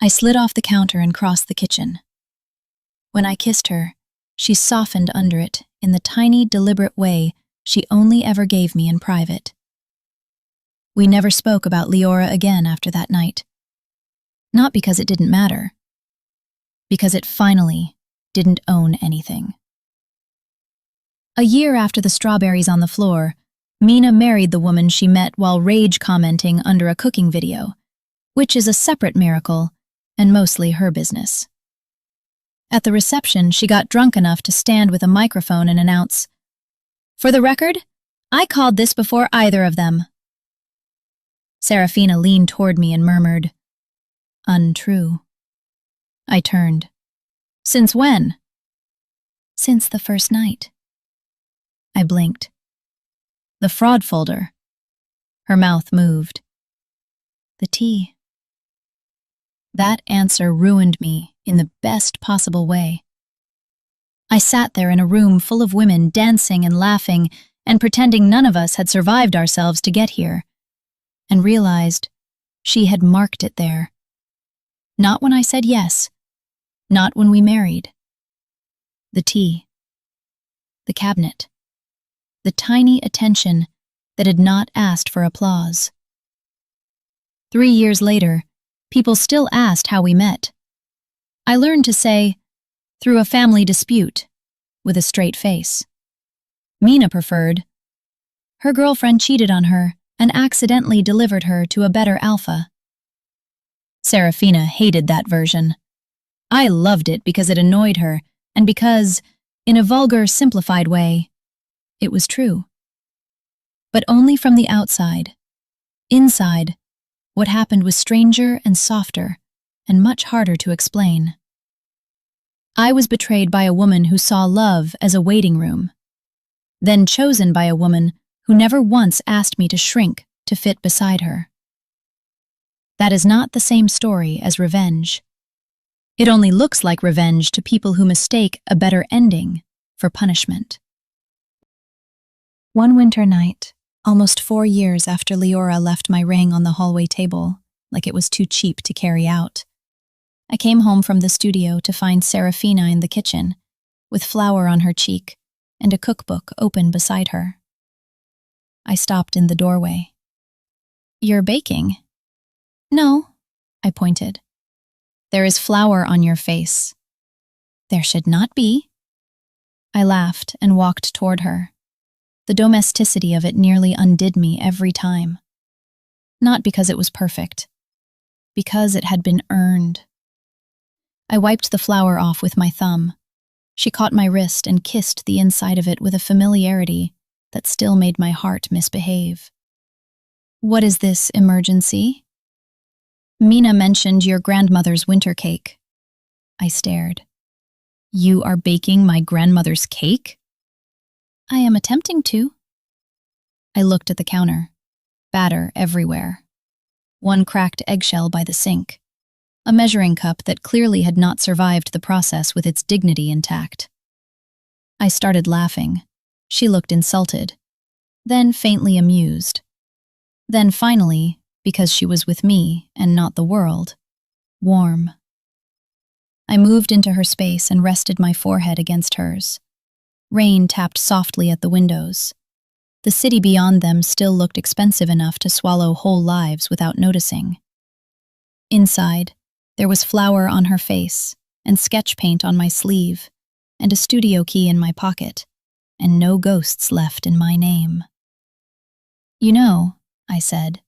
I slid off the counter and crossed the kitchen. When I kissed her, she softened under it in the tiny, deliberate way she only ever gave me in private. We never spoke about Leora again after that night. Not because it didn't matter. Because it finally didn't own anything. A year after the strawberries on the floor, Mina married the woman she met while rage commenting under a cooking video, which is a separate miracle and mostly her business. At the reception, she got drunk enough to stand with a microphone and announce, "For the record, I called this before either of them." Serafina leaned toward me and murmured, "Untrue." I turned. "Since when?" "Since the first night." I blinked. "The fraud folder." Her mouth moved. "The tea." That answer ruined me in the best possible way. I sat there in a room full of women dancing and laughing and pretending none of us had survived ourselves to get here, and realized she had marked it there. Not when I said yes, not when we married. The tea, the cabinet, the tiny attention that had not asked for applause. 3 years later, people still asked how we met. I learned to say, "Through a family dispute," with a straight face. Mina preferred, "Her girlfriend cheated on her and accidentally delivered her to a better alpha." Serafina hated that version. I loved it because it annoyed her and because, in a vulgar, simplified way, it was true. But only from the outside. Inside, what happened was stranger and softer and much harder to explain. I was betrayed by a woman who saw love as a waiting room, then chosen by a woman who never once asked me to shrink to fit beside her. That is not the same story as revenge. It only looks like revenge to people who mistake a better ending for punishment. One winter night, almost 4 years after Leora left my ring on the hallway table, like it was too cheap to carry out, I came home from the studio to find Serafina in the kitchen, with flour on her cheek and a cookbook open beside her. I stopped in the doorway. "You're baking?" "No," I pointed. "There is flour on your face." "There should not be." I laughed and walked toward her. The domesticity of it nearly undid me every time. Not because it was perfect, because it had been earned. I wiped the flour off with my thumb. She caught my wrist and kissed the inside of it with a familiarity that still made my heart misbehave. "What is this emergency?" "Mina mentioned your grandmother's winter cake." I stared. "You are baking my grandmother's cake?" "I am attempting to." I looked at the counter. Batter everywhere. One cracked eggshell by the sink. A measuring cup that clearly had not survived the process with its dignity intact. I started laughing. She looked insulted, then faintly amused. Then finally, because she was with me and not the world, warm. I moved into her space and rested my forehead against hers. Rain tapped softly at the windows. The city beyond them still looked expensive enough to swallow whole lives without noticing. Inside, there was flour on her face, and sketch paint on my sleeve, and a studio key in my pocket, and no ghosts left in my name. "You know," I said,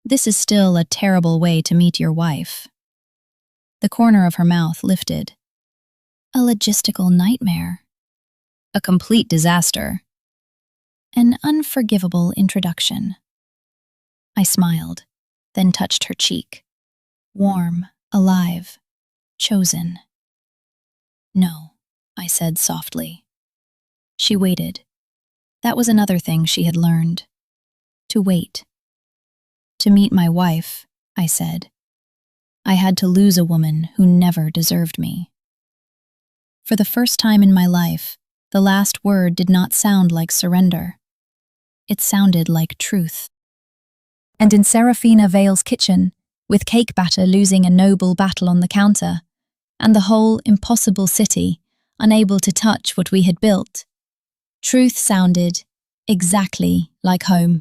"this is still a terrible way to meet your wife." The corner of her mouth lifted. "A logistical nightmare." "A complete disaster." "An unforgivable introduction." I smiled, then touched her cheek. warm, alive, chosen. No, I said softly. She waited. That was another thing she had learned. To wait. To meet my wife, I said, I had to lose a woman who never deserved me. For the first time in my life, the last word did not sound like surrender. It sounded like truth. And in Serafina Vale's kitchen, with cake batter losing a noble battle on the counter, and the whole impossible city unable to touch what we had built, truth sounded exactly like home.